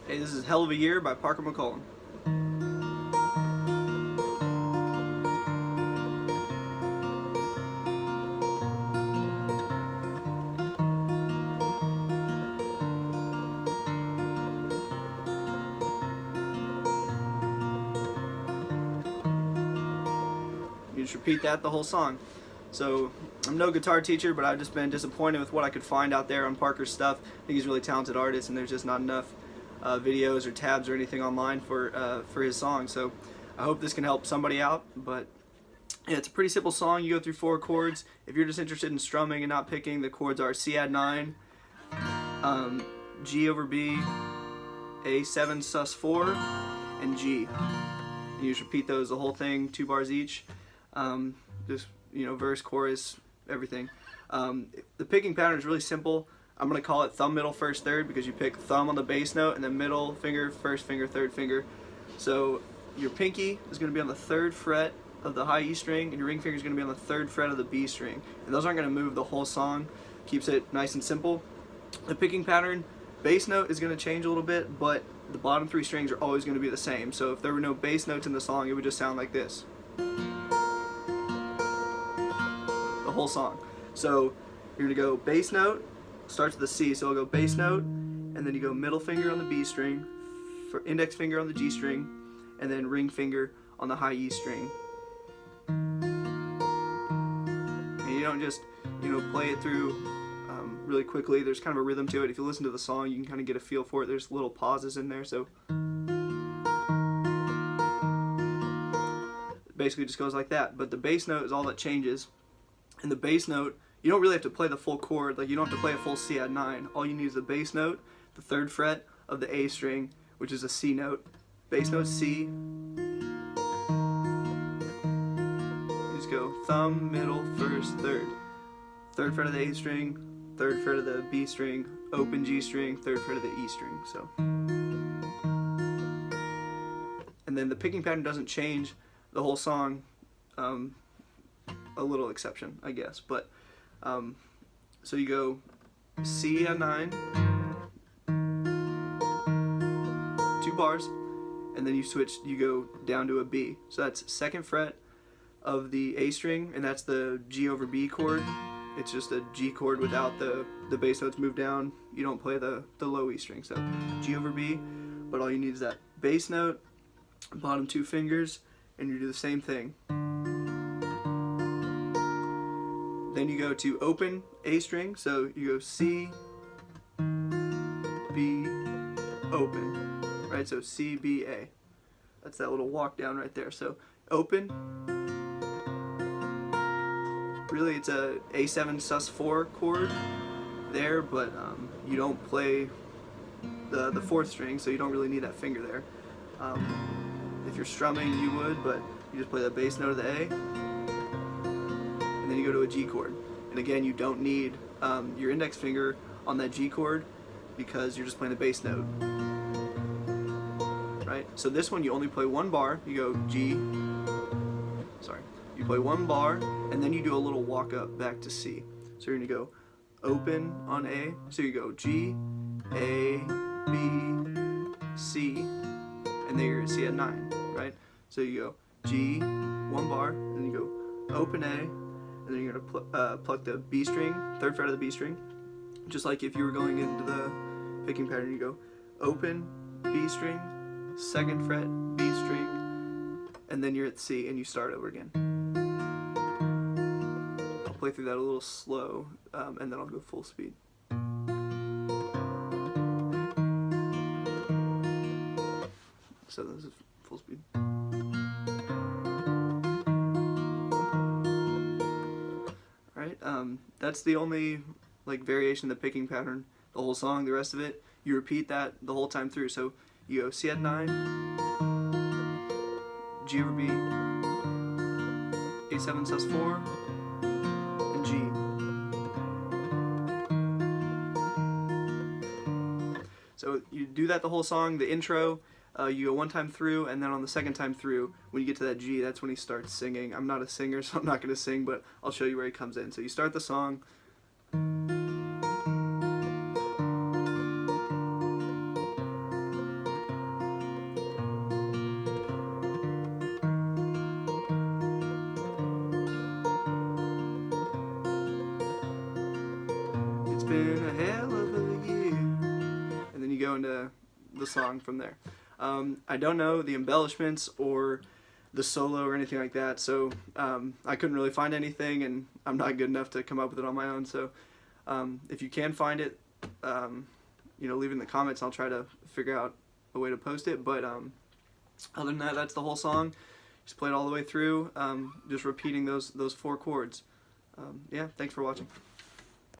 Hey, this is Hell of a Year by Parker McCollum. You just repeat that the whole song. So I'm no guitar teacher, but I've just been disappointed with what I could find out there on Parker's stuff. I think he's a really talented artist, and there's just not enough videos or tabs or anything online for his song. So I hope this can help somebody out. But yeah, it's a pretty simple song. You go through 4 chords. If you're just interested in strumming and not picking, the chords are C add 9, G over B, A7 sus 4, and G. You just repeat those the whole thing, 2 bars each. Just verse, chorus, everything. The picking pattern is really simple. I'm going to call it thumb, middle, first, third, because you pick thumb on the bass note and then middle finger, first finger, third finger. So your pinky is going to be on the 3rd fret of the high E string, and your ring finger is going to be on the 3rd fret of the B string. And those aren't going to move the whole song. Keeps it nice and simple. The picking pattern, bass note is going to change a little bit, but the bottom 3 strings are always going to be the same. So if there were no bass notes in the song, it would just sound like this. The whole song. So you're going to go bass note, starts with the C, so it'll go bass note, and then you go middle finger on the B string, for index finger on the G string, and then ring finger on the high E string. And you don't just play it through really quickly. There's kind of a rhythm to it. If you listen to the song, you can kind of get a feel for it. There's little pauses in there, so it basically just goes like that. But the bass note is all that changes. And the bass note, you don't really have to play the full chord. Like, you don't have to play a full C add 9. All you need is the bass note, the 3rd fret of the A string, which is a C note. Bass note C. You just go thumb, middle, first, third. 3rd fret of the A string, 3rd fret of the B string, open G string, 3rd fret of the E string. So, and then the picking pattern doesn't change the whole song. A little exception, I guess, but so you go C at 9, 2 bars, and then you go down to a B. So that's 2nd fret of the A string, and that's the G over B chord. It's just a G chord without the bass notes moved down. You don't play the low E string, so G over B, but all you need is that bass note, bottom 2 fingers, and you do the same thing. Then you go to open A string, so you go C, B, open, right? So C, B, A. That's that little walk down right there. So open, really it's a A7 sus 4 chord there, but you don't play the 4th string, so you don't really need that finger there. If you're strumming, you would, but you just play the bass note of the A, and then you go to a G chord. And again, you don't need your index finger on that G chord because you're just playing the bass note. Right? So this one you only play 1 bar. You go G, you play 1 bar, and then you do a little walk up back to C. So you're gonna go open on A, so you go G, A, B, C, and then you're gonna C at 9, right? So you go G, 1 bar, and then you go open A, and then you're gonna pluck the B string, 3rd fret of the B string, just like if you were going into the picking pattern. You go open B string, 2nd fret B string, and then you're at C, and you start over again. I'll play through that a little slow, and then I'll go full speed. So this is full speed. That's the only variation of the picking pattern. The whole song, the rest of it, you repeat that the whole time through. So you go C at 9, G over B, A7 sus 4, and G. So you do that the whole song. The intro, you go 1 time through, and then on the 2nd time through, when you get to that G, that's when he starts singing. I'm not a singer, so I'm not going to sing, but I'll show you where he comes in. So you start the song. been a hell of a year. And then you go into the song from there. I don't know the embellishments or the solo or anything like that, so I couldn't really find anything, and I'm not good enough to come up with it on my own. So if you can find it, leave it in the comments. I'll try to figure out a way to post it. But other than that, that's the whole song. Just play it all the way through, just repeating those 4 chords. Yeah, thanks for watching.